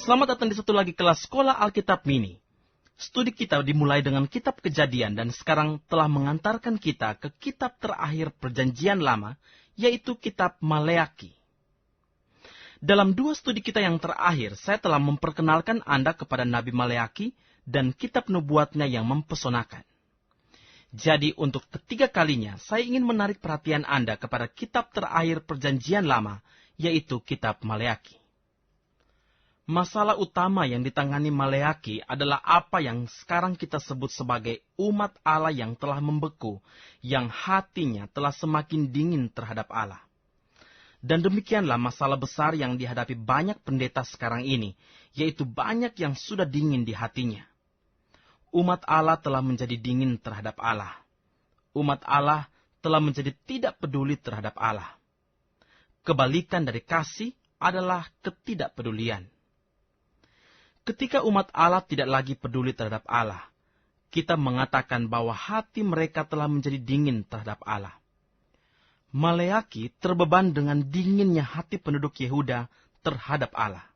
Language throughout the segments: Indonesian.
Selamat datang di satu lagi kelas Sekolah Alkitab Mini. Studi kita dimulai dengan kitab Kejadian dan sekarang telah mengantarkan kita ke kitab terakhir Perjanjian Lama, yaitu kitab Maleaki. Dalam dua studi kita yang terakhir, saya telah memperkenalkan Anda kepada Nabi Maleaki dan kitab nubuatnya yang mempesonakan. Jadi untuk ketiga kalinya, saya ingin menarik perhatian Anda kepada kitab terakhir Perjanjian Lama, yaitu kitab Maleaki. Masalah utama yang ditangani Maleaki adalah apa yang sekarang kita sebut sebagai umat Allah yang telah membeku, yang hatinya telah semakin dingin terhadap Allah. Dan demikianlah masalah besar yang dihadapi banyak pendeta sekarang ini, yaitu banyak yang sudah dingin di hatinya. Umat Allah telah menjadi dingin terhadap Allah. Umat Allah telah menjadi tidak peduli terhadap Allah. Kebalikan dari kasih adalah ketidakpedulian. Ketika umat Allah tidak lagi peduli terhadap Allah, kita mengatakan bahwa hati mereka telah menjadi dingin terhadap Allah. Maleaki terbeban dengan dinginnya hati penduduk Yehuda terhadap Allah.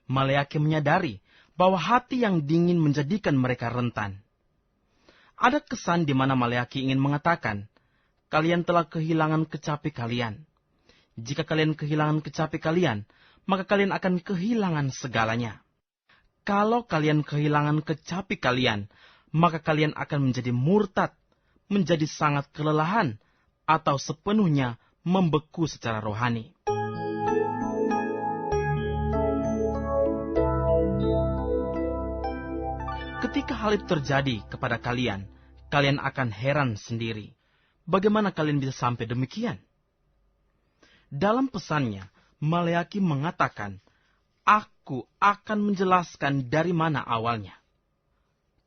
Maleaki menyadari bahwa hati yang dingin menjadikan mereka rentan. Ada kesan di mana Maleaki ingin mengatakan, kalian telah kehilangan kecapi kalian. Jika kalian kehilangan kecapi kalian, maka kalian akan kehilangan segalanya. Kalau kalian kehilangan kecapi kalian, maka kalian akan menjadi murtad, menjadi sangat kelelahan, atau sepenuhnya membeku secara rohani. Ketika hal itu terjadi kepada kalian, kalian akan heran sendiri. Bagaimana kalian bisa sampai demikian? Dalam pesannya, Maleaki mengatakan, Aku akan menjelaskan dari mana awalnya.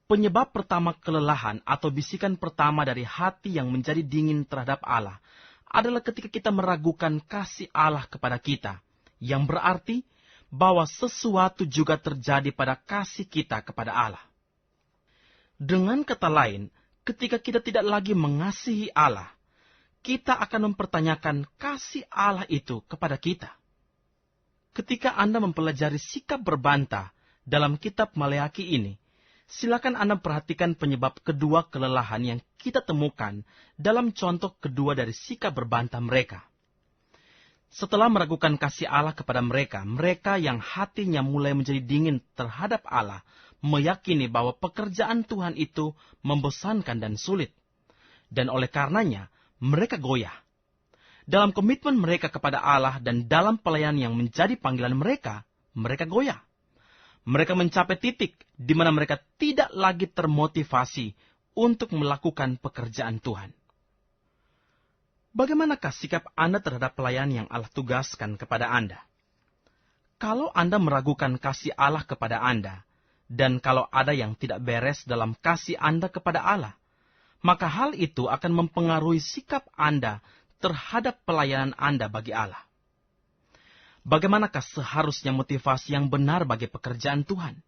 Penyebab pertama kelelahan atau bisikan pertama dari hati yang menjadi dingin terhadap Allah adalah ketika kita meragukan kasih Allah kepada kita, yang berarti bahwa sesuatu juga terjadi pada kasih kita kepada Allah. Dengan kata lain, ketika kita tidak lagi mengasihi Allah, kita akan mempertanyakan kasih Allah itu kepada kita. Ketika Anda mempelajari sikap berbantah dalam kitab Maleaki ini, silakan Anda perhatikan penyebab kedua kelelahan yang kita temukan dalam contoh kedua dari sikap berbantah mereka. Setelah meragukan kasih Allah kepada mereka, mereka yang hatinya mulai menjadi dingin terhadap Allah, meyakini bahwa pekerjaan Tuhan itu membosankan dan sulit. Dan oleh karenanya, mereka goyah. Dalam komitmen mereka kepada Allah dan dalam pelayanan yang menjadi panggilan mereka, mereka goyah. Mereka mencapai titik di mana mereka tidak lagi termotivasi untuk melakukan pekerjaan Tuhan. Bagaimanakah sikap Anda terhadap pelayanan yang Allah tugaskan kepada Anda? Kalau Anda meragukan kasih Allah kepada Anda, dan kalau ada yang tidak beres dalam kasih Anda kepada Allah, maka hal itu akan mempengaruhi sikap Anda terhadap pelayanan Anda bagi Allah. Bagaimanakah seharusnya motivasi yang benar bagi pekerjaan Tuhan?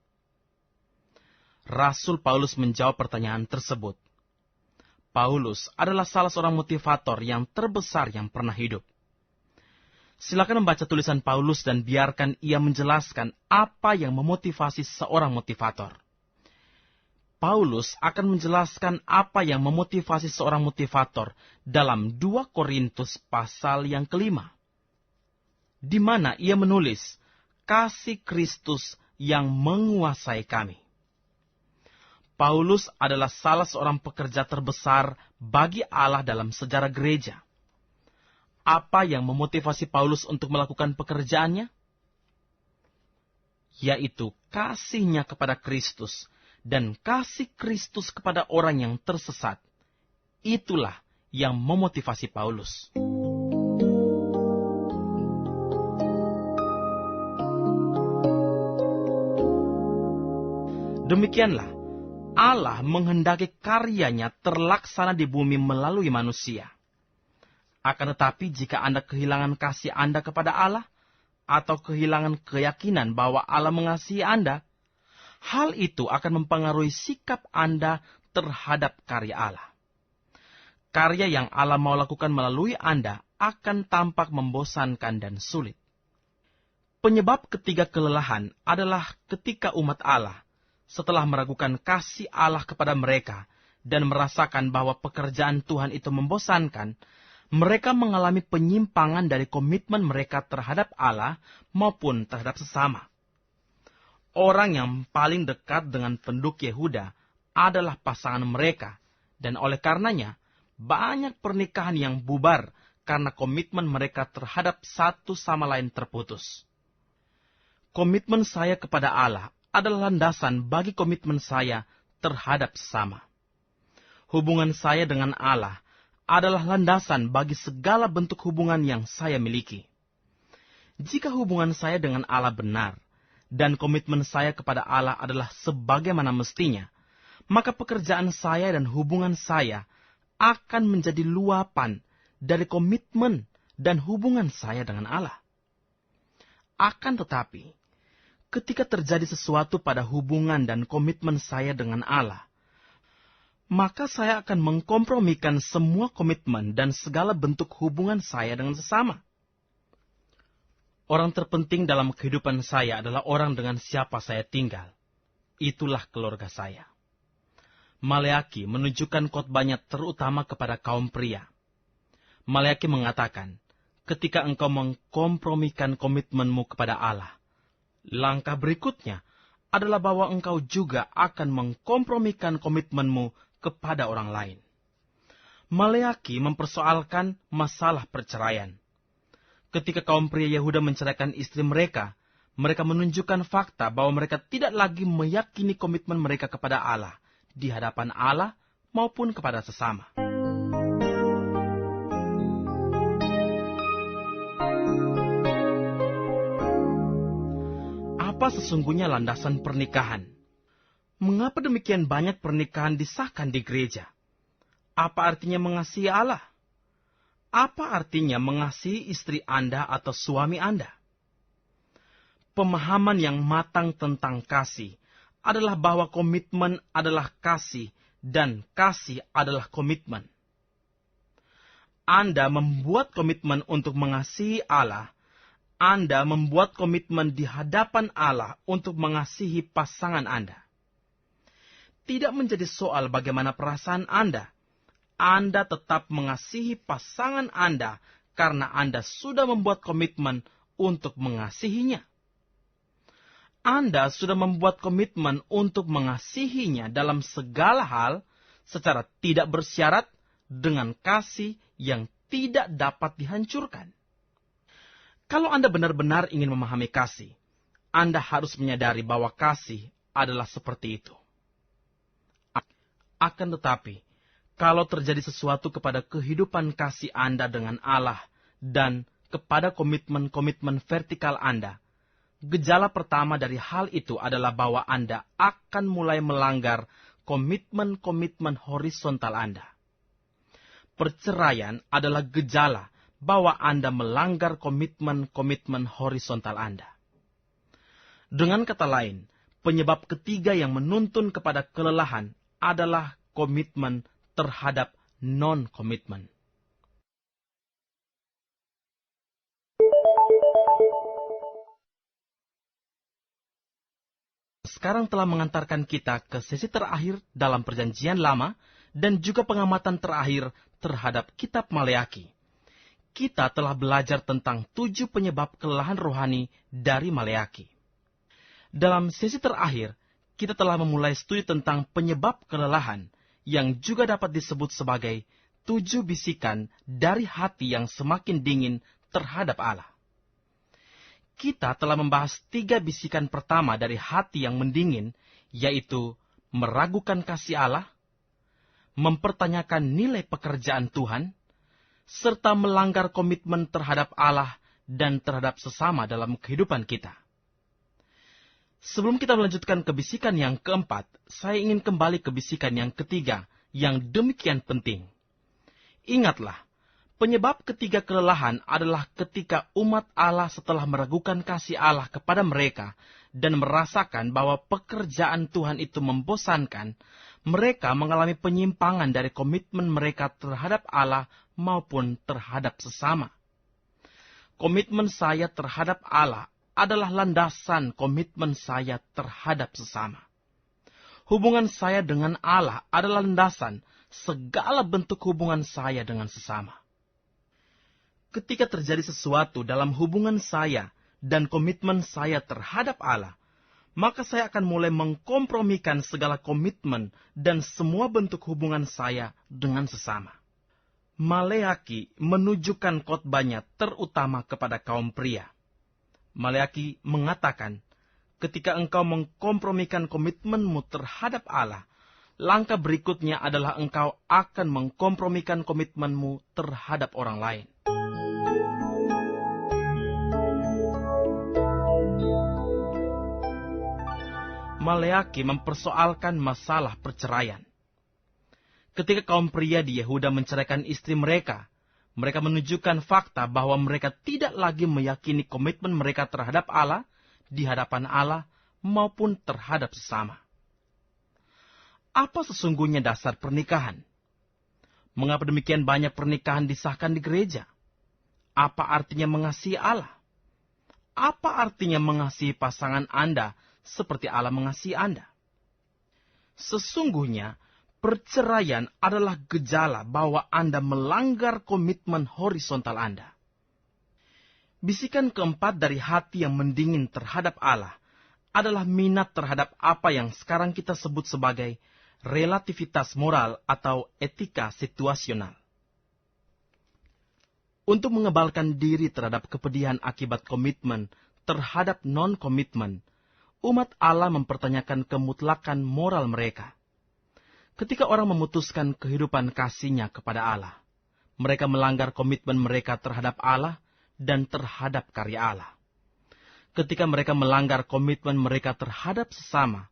Rasul Paulus menjawab pertanyaan tersebut. Paulus adalah salah seorang motivator yang terbesar yang pernah hidup. Silakan membaca tulisan Paulus dan biarkan ia menjelaskan apa yang memotivasi seorang motivator. Paulus akan menjelaskan apa yang memotivasi seorang motivator dalam 2 Korintus pasal yang kelima, di mana ia menulis, kasih Kristus yang menguasai kami. Paulus adalah salah seorang pekerja terbesar bagi Allah dalam sejarah gereja. Apa yang memotivasi Paulus untuk melakukan pekerjaannya? Yaitu kasihnya kepada Kristus, dan kasih Kristus kepada orang yang tersesat. Itulah yang memotivasi Paulus. Demikianlah, Allah menghendaki karyanya terlaksana di bumi melalui manusia. Akan tetapi jika Anda kehilangan kasih Anda kepada Allah, atau kehilangan keyakinan bahwa Allah mengasihi Anda, hal itu akan mempengaruhi sikap Anda terhadap karya Allah. Karya yang Allah mau lakukan melalui Anda akan tampak membosankan dan sulit. Penyebab ketiga kelelahan adalah ketika umat Allah, setelah meragukan kasih Allah kepada mereka dan merasakan bahwa pekerjaan Tuhan itu membosankan, mereka mengalami penyimpangan dari komitmen mereka terhadap Allah maupun terhadap sesama. Orang yang paling dekat dengan penduduk Yehuda adalah pasangan mereka, dan oleh karenanya, banyak pernikahan yang bubar karena komitmen mereka terhadap satu sama lain terputus. Komitmen saya kepada Allah adalah landasan bagi komitmen saya terhadap sesama. Hubungan saya dengan Allah adalah landasan bagi segala bentuk hubungan yang saya miliki. Jika hubungan saya dengan Allah benar, dan komitmen saya kepada Allah adalah sebagaimana mestinya, maka pekerjaan saya dan hubungan saya akan menjadi luapan dari komitmen dan hubungan saya dengan Allah. Akan tetapi, ketika terjadi sesuatu pada hubungan dan komitmen saya dengan Allah, maka saya akan mengkompromikan semua komitmen dan segala bentuk hubungan saya dengan sesama. Orang terpenting dalam kehidupan saya adalah orang dengan siapa saya tinggal. Itulah keluarga saya. Maleaki menunjukkan khotbahnya terutama kepada kaum pria. Maleaki mengatakan, ketika engkau mengkompromikan komitmenmu kepada Allah, langkah berikutnya adalah bahwa engkau juga akan mengkompromikan komitmenmu kepada orang lain. Maleaki mempersoalkan masalah perceraian. Ketika kaum pria Yehuda menceraikan istri mereka, mereka menunjukkan fakta bahwa mereka tidak lagi meyakini komitmen mereka kepada Allah, di hadapan Allah maupun kepada sesama. Apa sesungguhnya landasan pernikahan? Mengapa demikian banyak pernikahan disahkan di gereja? Apa artinya mengasihi Allah? Apa artinya mengasihi istri Anda atau suami Anda? Pemahaman yang matang tentang kasih adalah bahwa komitmen adalah kasih dan kasih adalah komitmen. Anda membuat komitmen untuk mengasihi Allah. Anda membuat komitmen di hadapan Allah untuk mengasihi pasangan Anda. Tidak menjadi soal bagaimana perasaan Anda. Anda tetap mengasihi pasangan Anda karena Anda sudah membuat komitmen untuk mengasihinya. Anda sudah membuat komitmen untuk mengasihinya dalam segala hal secara tidak bersyarat dengan kasih yang tidak dapat dihancurkan. Kalau Anda benar-benar ingin memahami kasih, Anda harus menyadari bahwa kasih adalah seperti itu. Akan tetapi, kalau terjadi sesuatu kepada kehidupan kasih Anda dengan Allah dan kepada komitmen-komitmen vertikal Anda, gejala pertama dari hal itu adalah bahwa Anda akan mulai melanggar komitmen-komitmen horizontal Anda. Perceraian adalah gejala bahwa Anda melanggar komitmen-komitmen horizontal Anda. Dengan kata lain, penyebab ketiga yang menuntun kepada kelelahan adalah komitmen terhadap non-komitmen. Sekarang telah mengantarkan kita ke sesi terakhir dalam Perjanjian Lama dan juga pengamatan terakhir terhadap kitab Maleaki. Kita telah belajar tentang 7 penyebab kelelahan rohani dari Maleaki. Dalam sesi terakhir, kita telah memulai studi tentang penyebab kelelahan yang juga dapat disebut sebagai 7 bisikan dari hati yang semakin dingin terhadap Allah. Kita telah membahas 3 bisikan pertama dari hati yang mendingin, yaitu meragukan kasih Allah, mempertanyakan nilai pekerjaan Tuhan, serta melanggar komitmen terhadap Allah dan terhadap sesama dalam kehidupan kita. Sebelum kita melanjutkan ke bisikan yang keempat, saya ingin kembali ke bisikan yang ketiga, yang demikian penting. Ingatlah, penyebab ketiga kelelahan adalah ketika umat Allah setelah meragukan kasih Allah kepada mereka dan merasakan bahwa pekerjaan Tuhan itu membosankan, mereka mengalami penyimpangan dari komitmen mereka terhadap Allah maupun terhadap sesama. Komitmen saya terhadap Allah adalah landasan komitmen saya terhadap sesama. Hubungan saya dengan Allah adalah landasan segala bentuk hubungan saya dengan sesama. Ketika terjadi sesuatu dalam hubungan saya dan komitmen saya terhadap Allah, maka saya akan mulai mengkompromikan segala komitmen dan semua bentuk hubungan saya dengan sesama. Maleaki menunjukkan khotbahnya terutama kepada kaum pria. Maleaki mengatakan, ketika engkau mengkompromikan komitmenmu terhadap Allah, langkah berikutnya adalah engkau akan mengkompromikan komitmenmu terhadap orang lain. Maleaki mempersoalkan masalah perceraian. Ketika kaum pria di Yehuda menceraikan istri mereka, mereka menunjukkan fakta bahwa mereka tidak lagi meyakini komitmen mereka terhadap Allah, di hadapan Allah, maupun terhadap sesama. Apa sesungguhnya dasar pernikahan? Mengapa demikian banyak pernikahan disahkan di gereja? Apa artinya mengasihi Allah? Apa artinya mengasihi pasangan Anda seperti Allah mengasihi Anda? Sesungguhnya, perceraian adalah gejala bahwa Anda melanggar komitmen horizontal Anda. Bisikan keempat dari hati yang mendingin terhadap Allah adalah minat terhadap apa yang sekarang kita sebut sebagai relativitas moral atau etika situasional. Untuk mengebalkan diri terhadap kepedihan akibat komitmen terhadap non-komitmen, umat Allah mempertanyakan kemutlakan moral mereka. Ketika orang memutuskan kehidupan kasihnya kepada Allah, mereka melanggar komitmen mereka terhadap Allah dan terhadap karya Allah. Ketika mereka melanggar komitmen mereka terhadap sesama,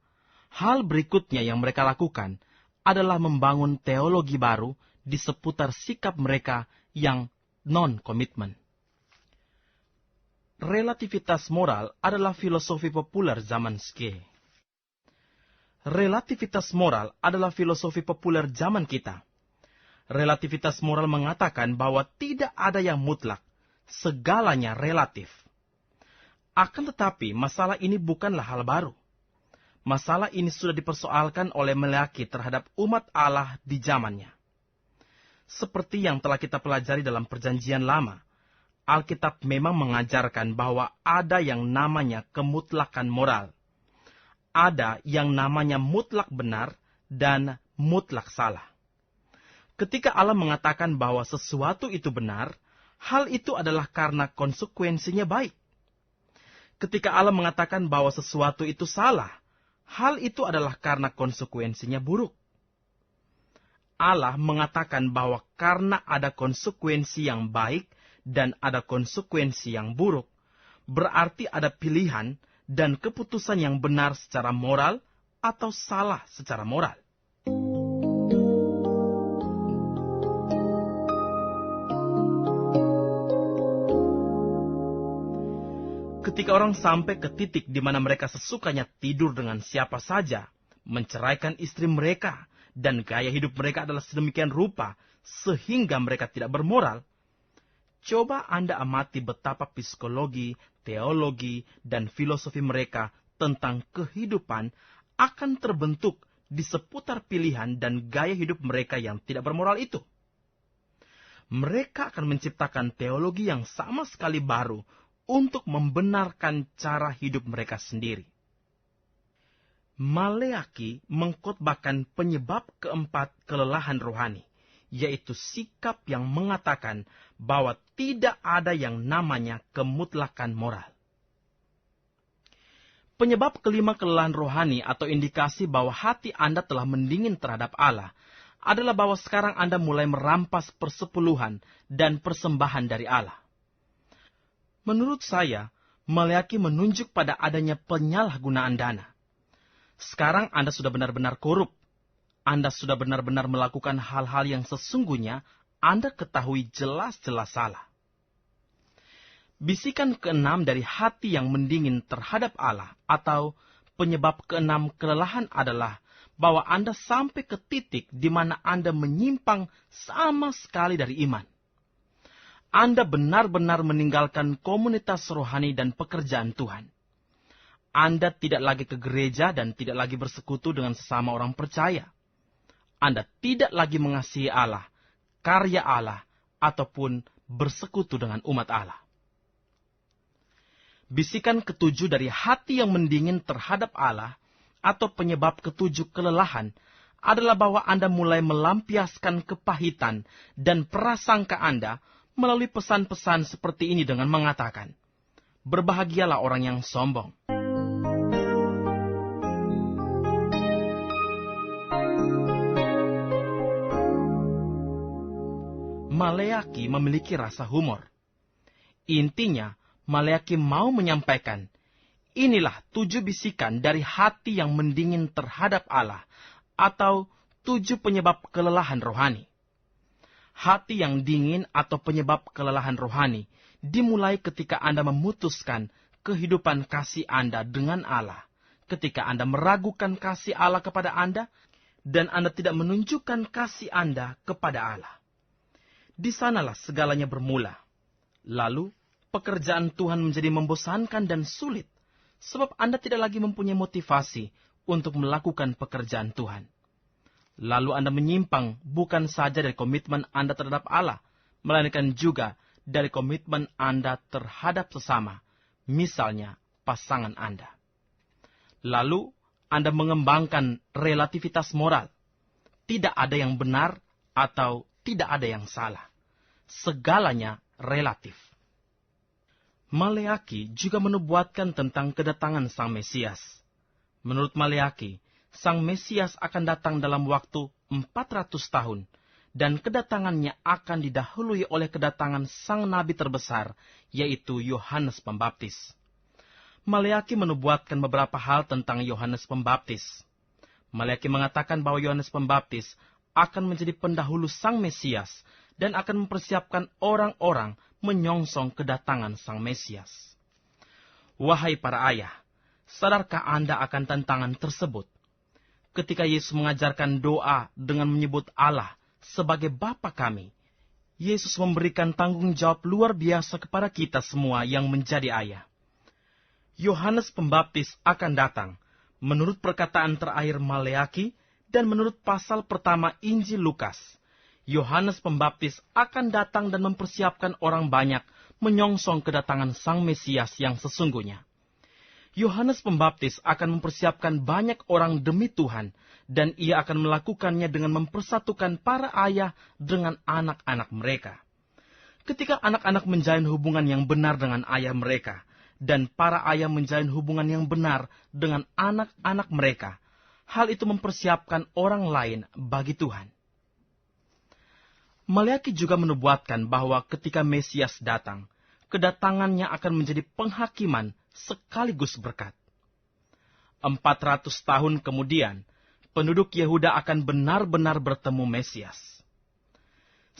hal berikutnya yang mereka lakukan adalah membangun teologi baru di seputar sikap mereka yang non-komitmen. Relativitas moral adalah filosofi populer zaman sekarang. Relativitas moral adalah filosofi populer zaman kita. Relativitas moral mengatakan bahwa tidak ada yang mutlak, segalanya relatif. Akan tetapi, masalah ini bukanlah hal baru. Masalah ini sudah dipersoalkan oleh Maleaki terhadap umat Allah di zamannya. Seperti yang telah kita pelajari dalam Perjanjian Lama, Alkitab memang mengajarkan bahwa ada yang namanya kemutlakan moral. Ada yang namanya mutlak benar dan mutlak salah. Ketika Allah mengatakan bahwa sesuatu itu benar, hal itu adalah karena konsekuensinya baik. Ketika Allah mengatakan bahwa sesuatu itu salah, hal itu adalah karena konsekuensinya buruk. Allah mengatakan bahwa karena ada konsekuensi yang baik dan ada konsekuensi yang buruk, berarti ada pilihan dan keputusan yang benar secara moral atau salah secara moral. Ketika orang sampai ke titik di mana mereka sesukanya tidur dengan siapa saja, menceraikan istri mereka, dan gaya hidup mereka adalah sedemikian rupa sehingga mereka tidak bermoral, coba Anda amati betapa psikologi, teologi, dan filosofi mereka tentang kehidupan akan terbentuk di seputar pilihan dan gaya hidup mereka yang tidak bermoral itu. Mereka akan menciptakan teologi yang sama sekali baru untuk membenarkan cara hidup mereka sendiri. Maleaki mengkhotbahkan penyebab keempat kelelahan rohani, yaitu sikap yang mengatakan bahwa tidak ada yang namanya kemutlakan moral. Penyebab kelima kelelahan rohani atau indikasi bahwa hati Anda telah mendingin terhadap Allah adalah bahwa sekarang Anda mulai merampas persepuluhan dan persembahan dari Allah. Menurut saya, Maleaki menunjuk pada adanya penyalahgunaan dana. Sekarang Anda sudah benar-benar korup. Anda sudah benar-benar melakukan hal-hal yang sesungguhnya Anda ketahui jelas-jelas salah. Bisikan keenam dari hati yang mendingin terhadap Allah atau penyebab keenam kelelahan adalah bahwa Anda sampai ke titik di mana Anda menyimpang sama sekali dari iman. Anda benar-benar meninggalkan komunitas rohani dan pekerjaan Tuhan. Anda tidak lagi ke gereja dan tidak lagi bersekutu dengan sesama orang percaya. Anda tidak lagi mengasihi Allah, karya Allah, ataupun bersekutu dengan umat Allah. Bisikan ketujuh dari hati yang mendingin terhadap Allah atau penyebab ketujuh kelelahan adalah bahwa Anda mulai melampiaskan kepahitan dan prasangka Anda melalui pesan-pesan seperti ini dengan mengatakan, "Berbahagialah orang yang sombong." Maleaki memiliki rasa humor. Intinya, Maleaki mau menyampaikan, inilah 7 bisikan dari hati yang mendingin terhadap Allah, atau 7 penyebab kelelahan rohani. Hati yang dingin atau penyebab kelelahan rohani dimulai ketika Anda memutuskan kehidupan kasih Anda dengan Allah, ketika Anda meragukan kasih Allah kepada Anda, dan Anda tidak menunjukkan kasih Anda kepada Allah. Di sanalah segalanya bermula. Lalu, pekerjaan Tuhan menjadi membosankan dan sulit, sebab Anda tidak lagi mempunyai motivasi untuk melakukan pekerjaan Tuhan. Lalu Anda menyimpang bukan saja dari komitmen Anda terhadap Allah, melainkan juga dari komitmen Anda terhadap sesama, misalnya pasangan Anda. Lalu, Anda mengembangkan relativitas moral. Tidak ada yang benar atau tidak ada yang salah. Segalanya relatif. Maleaki juga menubuatkan tentang kedatangan Sang Mesias. Menurut Maleaki, Sang Mesias akan datang dalam waktu 400 tahun, dan kedatangannya akan didahului oleh kedatangan Sang Nabi terbesar, yaitu Yohanes Pembaptis. Maleaki menubuatkan beberapa hal tentang Yohanes Pembaptis. Maleaki mengatakan bahwa Yohanes Pembaptis akan menjadi pendahulu Sang Mesias dan akan mempersiapkan orang-orang menyongsong kedatangan Sang Mesias. Wahai para ayah, sadarkah Anda akan tantangan tersebut? Ketika Yesus mengajarkan doa dengan menyebut Allah sebagai Bapa kami, Yesus memberikan tanggung jawab luar biasa kepada kita semua yang menjadi ayah. Yohanes Pembaptis akan datang, menurut perkataan terakhir Maleaki, dan menurut pasal pertama Injil Lukas, Yohanes Pembaptis akan datang dan mempersiapkan orang banyak menyongsong kedatangan Sang Mesias yang sesungguhnya. Yohanes Pembaptis akan mempersiapkan banyak orang demi Tuhan, dan ia akan melakukannya dengan mempersatukan para ayah dengan anak-anak mereka. Ketika anak-anak menjalin hubungan yang benar dengan ayah mereka, dan para ayah menjalin hubungan yang benar dengan anak-anak mereka, hal itu mempersiapkan orang lain bagi Tuhan. Maleaki juga menubuatkan bahwa ketika Mesias datang, kedatangannya akan menjadi penghakiman sekaligus berkat. 400 tahun kemudian, penduduk Yehuda akan benar-benar bertemu Mesias.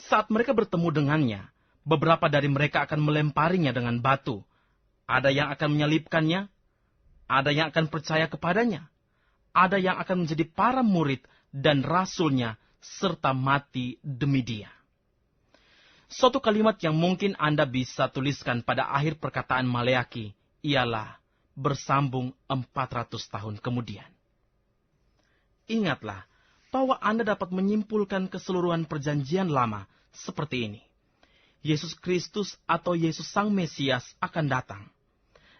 Saat mereka bertemu dengannya, beberapa dari mereka akan melemparinya dengan batu. Ada yang akan menyalibkannya, ada yang akan percaya kepadanya, ada yang akan menjadi para murid dan rasulnya, serta mati demi dia. Suatu kalimat yang mungkin Anda bisa tuliskan pada akhir perkataan Maleaki ialah bersambung 400 tahun kemudian. Ingatlah bahwa Anda dapat menyimpulkan keseluruhan perjanjian lama seperti ini. Yesus Kristus atau Yesus Sang Mesias akan datang.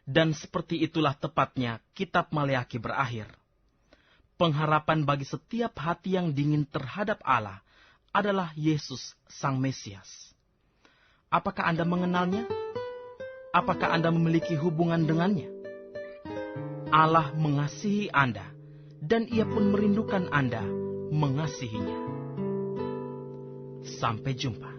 Dan seperti itulah tepatnya kitab Maleaki berakhir. Pengharapan bagi setiap hati yang dingin terhadap Allah adalah Yesus Sang Mesias. Apakah Anda mengenalnya? Apakah Anda memiliki hubungan dengannya? Allah mengasihi Anda, dan Ia pun merindukan Anda mengasihinya. Sampai jumpa.